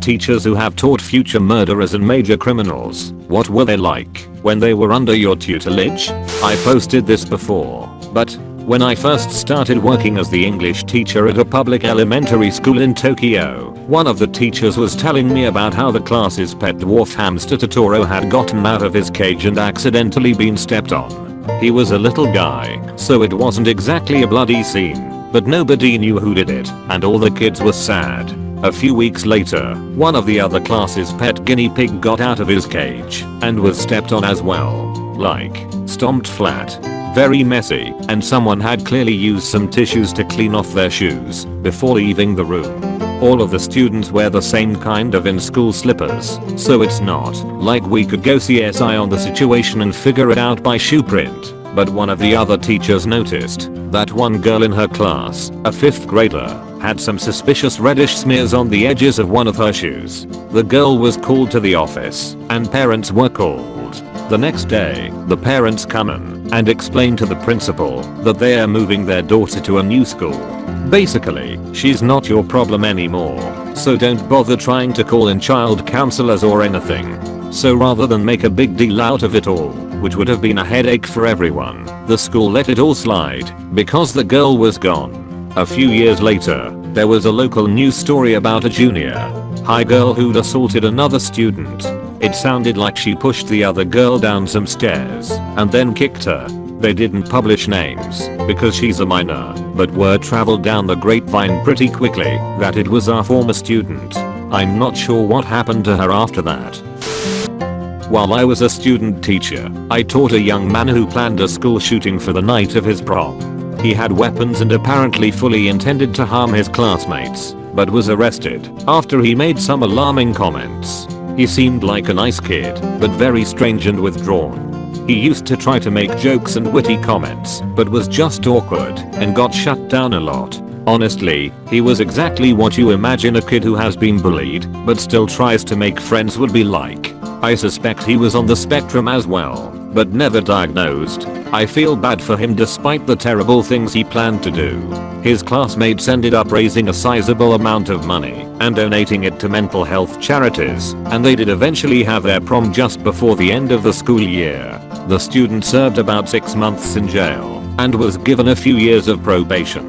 teachers who have taught future murderers and major criminals. What were they like when they were under your tutelage? I posted this before, but when I first started working as the English teacher at a public elementary school in Tokyo, one of the teachers was telling me about how the class's pet dwarf hamster Pecoraro had gotten out of his cage and accidentally been stepped on. He was a little guy, so it wasn't exactly a bloody scene, but nobody knew who did it, and all the kids were sad. A few weeks later, one of the other class's pet guinea pig got out of his cage and was stepped on as well. Like, stomped flat. Very messy, and someone had clearly used some tissues to clean off their shoes before leaving the room. All of the students wear the same kind of in-school slippers, so it's not like we could go CSI on the situation and figure it out by shoe print. But one of the other teachers noticed that one girl in her class, a 5th grader, had some suspicious reddish smears on the edges of one of her shoes. The girl was called to the office, and parents were called. The next day, the parents come in and explain to the principal that they are moving their daughter to a new school. Basically, she's not your problem anymore, so don't bother trying to call in child counselors or anything. So rather than make a big deal out of it all, which would have been a headache for everyone, the school let it all slide because the girl was gone. A few years later, there was a local news story about a junior high girl who'd assaulted another student. It sounded like she pushed the other girl down some stairs and then kicked her. They didn't publish names because she's a minor, but word traveled down the grapevine pretty quickly that it was our former student. I'm not sure what happened to her after that. While I was a student teacher, I taught a young man who planned a school shooting for the night of his prom. He had weapons and apparently fully intended to harm his classmates, but was arrested after he made some alarming comments. He seemed like a nice kid, but very strange and withdrawn. He used to try to make jokes and witty comments, but was just awkward and got shut down a lot. Honestly, he was exactly what you imagine a kid who has been bullied, but still tries to make friends would be like. I suspect he was on the spectrum as well, but never diagnosed. I feel bad for him despite the terrible things he planned to do. His classmates ended up raising a sizable amount of money and donating it to mental health charities, and they did eventually have their prom just before the end of the school year. The student served about 6 months in jail and was given a few years of probation.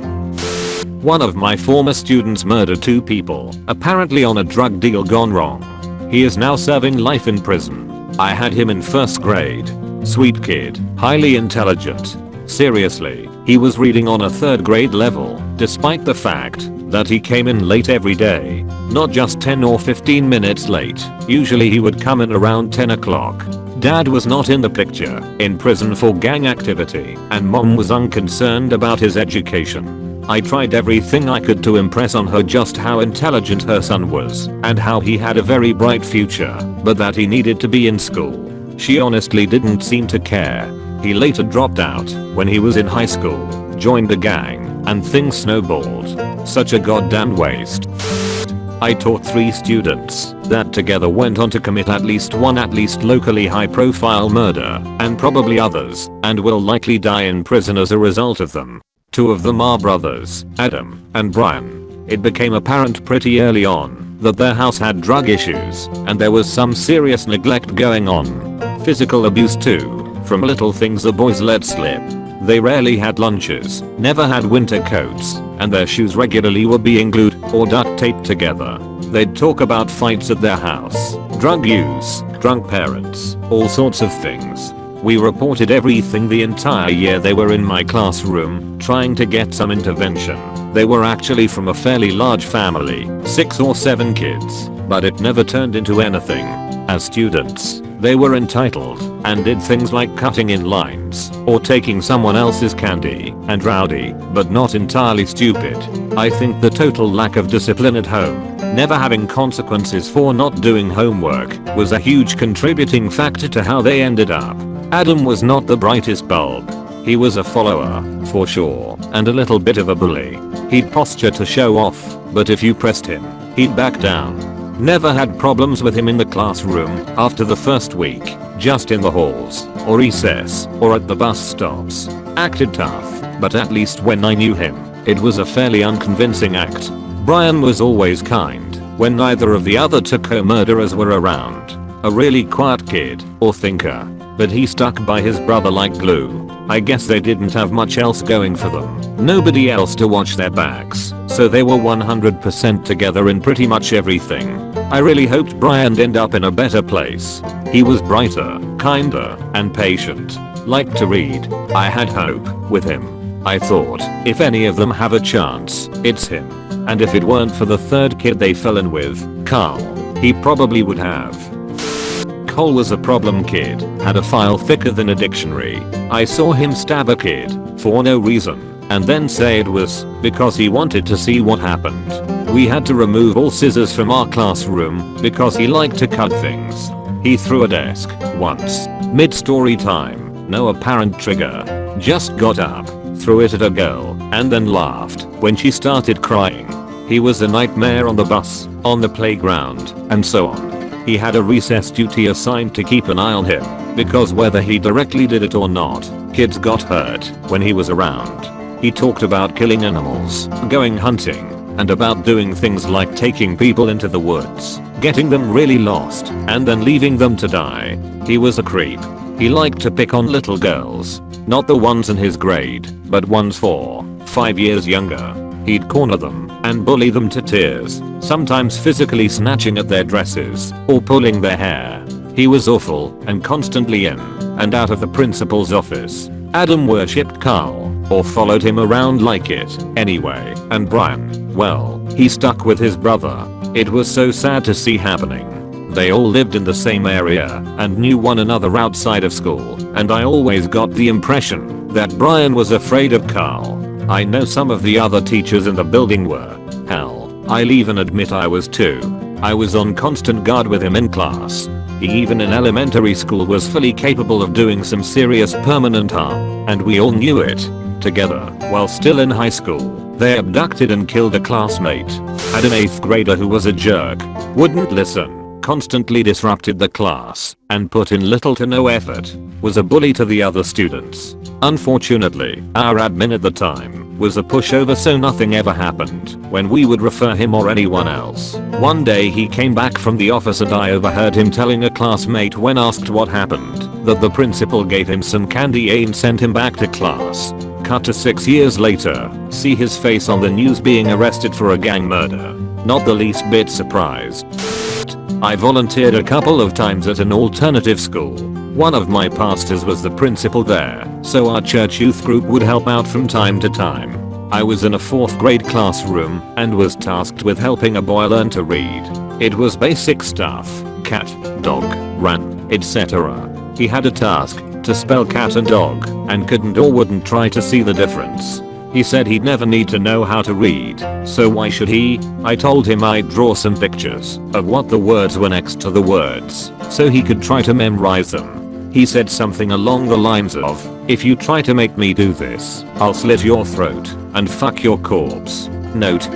One of my former students murdered 2 people, apparently on a drug deal gone wrong. He is now serving life in prison. I had him in 1st grade. Sweet kid, highly intelligent. Seriously, he was reading on a 3rd grade level, despite the fact that he came in late every day. Not just 10 or 15 minutes late, usually he would come in around 10 o'clock. Dad was not in the picture, in prison for gang activity, and mom was unconcerned about his education. I tried everything I could to impress on her just how intelligent her son was and how he had a very bright future, but that he needed to be in school. She honestly didn't seem to care. He later dropped out when he was in high school, joined a gang, and things snowballed. Such a goddamn waste. I taught 3 students that together went on to commit at least locally high profile murder, and probably others, and will likely die in prison as a result of them. 2 of them are brothers, Adam and Brian. It became apparent pretty early on that their house had drug issues and there was some serious neglect going on. Physical abuse too, from little things the boys let slip. They rarely had lunches, never had winter coats, and their shoes regularly were being glued or duct taped together. They'd talk about fights at their house, drug use, drunk parents, all sorts of things. We reported everything the entire year they were in my classroom, trying to get some intervention. They were actually from a fairly large family, 6 or 7 kids, but it never turned into anything. As students, they were entitled and did things like cutting in lines or taking someone else's candy, and rowdy, but not entirely stupid. I think the total lack of discipline at home, never having consequences for not doing homework, was a huge contributing factor to how they ended up. Adam was not the brightest bulb. He was a follower, for sure, and a little bit of a bully. He'd posture to show off, but if you pressed him, he'd back down. Never had problems with him in the classroom after the first week, just in the halls, or recess, or at the bus stops. Acted tough, but at least when I knew him, it was a fairly unconvincing act. Brian was always kind, when neither of the other two co-murderers were around. A really quiet kid, or thinker. But he stuck by his brother like glue. I guess they didn't have much else going for them. Nobody else to watch their backs, so they were 100% together in pretty much everything. I really hoped Brian'd end up in a better place. He was brighter, kinder, and patient. Liked to read. I had hope with him. I thought, if any of them have a chance, it's him. And if it weren't for the third kid they fell in with, Carl, he probably would have. Cole was a problem kid, had a file thicker than a dictionary. I saw him stab a kid, for no reason, and then say it was because he wanted to see what happened. We had to remove all scissors from our classroom because he liked to cut things. He threw a desk once, mid-story time, no apparent trigger. Just got up, threw it at a girl, and then laughed when she started crying. He was a nightmare on the bus, on the playground, and so on. He had a recess duty assigned to keep an eye on him, because whether he directly did it or not, kids got hurt when he was around. He talked about killing animals, going hunting, and about doing things like taking people into the woods, getting them really lost, and then leaving them to die. He was a creep. He liked to pick on little girls. Not the ones in his grade, but ones 4-5 years younger. He'd corner them and bully them to tears, sometimes physically snatching at their dresses or pulling their hair. He was awful and constantly in and out of the principal's office. Adam worshipped Carl, or followed him around like it anyway, and Brian, well, he stuck with his brother. It was so sad to see happening. They all lived in the same area and knew one another outside of school, and I always got the impression that Brian was afraid of Carl. I know some of the other teachers in the building were. Hell, I'll even admit I was too. I was on constant guard with him in class. He even in elementary school was fully capable of doing some serious permanent harm, and we all knew it. Together, while still in high school, they abducted and killed a classmate. Had an 8th grader who was a jerk, wouldn't listen, constantly disrupted the class, and put in little to no effort, was a bully to the other students. Unfortunately, our admin at the time was a pushover, so nothing ever happened when we would refer him or anyone else. One day he came back from the office and I overheard him telling a classmate when asked what happened that the principal gave him some candy and sent him back to class. Cut to 6 years later, see his face on the news being arrested for a gang murder. Not the least bit surprised. I volunteered a couple of times at an alternative school. One of my pastors was the principal there, so our church youth group would help out from time to time. I was in a 4th grade classroom and was tasked with helping a boy learn to read. It was basic stuff: cat, dog, ran, etc. He had a task to spell cat and dog and couldn't or wouldn't try to see the difference. He said he'd never need to know how to read, so why should he? I told him I'd draw some pictures of what the words were next to the words, so he could try to memorize them. He said something along the lines of, "If you try to make me do this, I'll slit your throat and fuck your corpse." Note,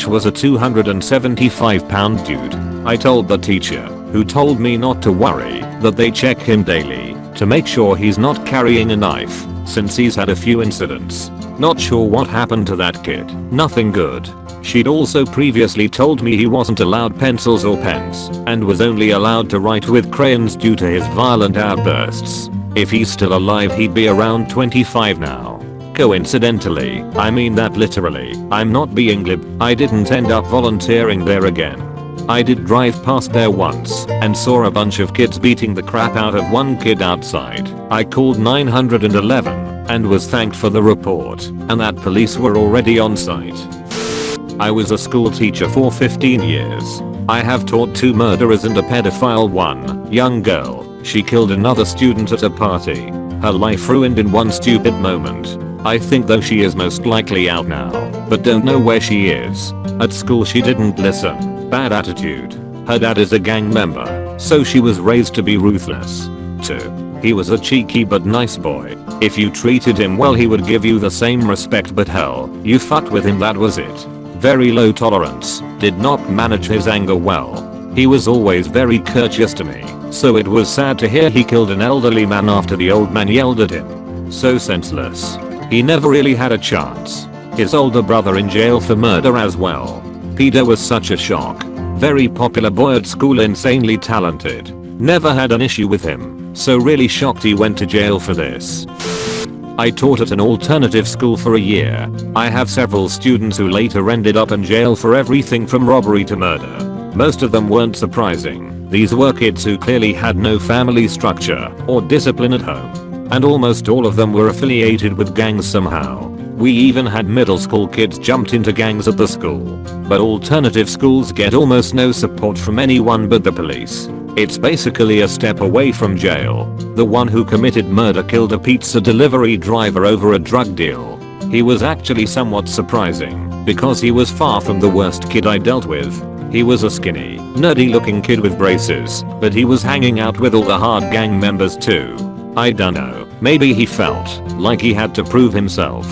was a 275-pound dude. I told the teacher, who told me not to worry, that they check him daily to make sure he's not carrying a knife, since he's had a few incidents. Not sure what happened to that kid. Nothing good. She'd also previously told me he wasn't allowed pencils or pens, and was only allowed to write with crayons due to his violent outbursts. If he's still alive, he'd be around 25 now. Coincidentally, I mean that literally, I'm not being glib, I didn't end up volunteering there again. I did drive past there once and saw a bunch of kids beating the crap out of one kid outside. I called 911 and was thanked for the report, and that police were already on site. I was a school teacher for 15 years. I have taught 2 murderers and a pedophile. One young girl, she killed another student at a party. Her life ruined in one stupid moment. I think though she is most likely out now, but don't know where she is. At school she didn't listen. Bad attitude. Her dad is a gang member, so she was raised to be ruthless. 2. He was a cheeky but nice boy. If you treated him well he would give you the same respect, but hell, you fucked with him, that was it. Very low tolerance, did not manage his anger well. He was always very courteous to me, so it was sad to hear he killed an elderly man after the old man yelled at him. So senseless. He never really had a chance. His older brother in jail for murder as well. Peter was such a shock. Very popular boy at school, insanely talented. Never had an issue with him, so really shocked he went to jail for this. I taught at an alternative school for a year. I have several students who later ended up in jail for everything from robbery to murder. Most of them weren't surprising. These were kids who clearly had no family structure or discipline at home. And almost all of them were affiliated with gangs somehow. We even had middle school kids jumped into gangs at the school. But alternative schools get almost no support from anyone but the police. It's basically a step away from jail. The one who committed murder killed a pizza delivery driver over a drug deal. He was actually somewhat surprising, because he was far from the worst kid I dealt with. He was a skinny, nerdy looking kid with braces, but he was hanging out with all the hard gang members too. I dunno, maybe he felt like he had to prove himself.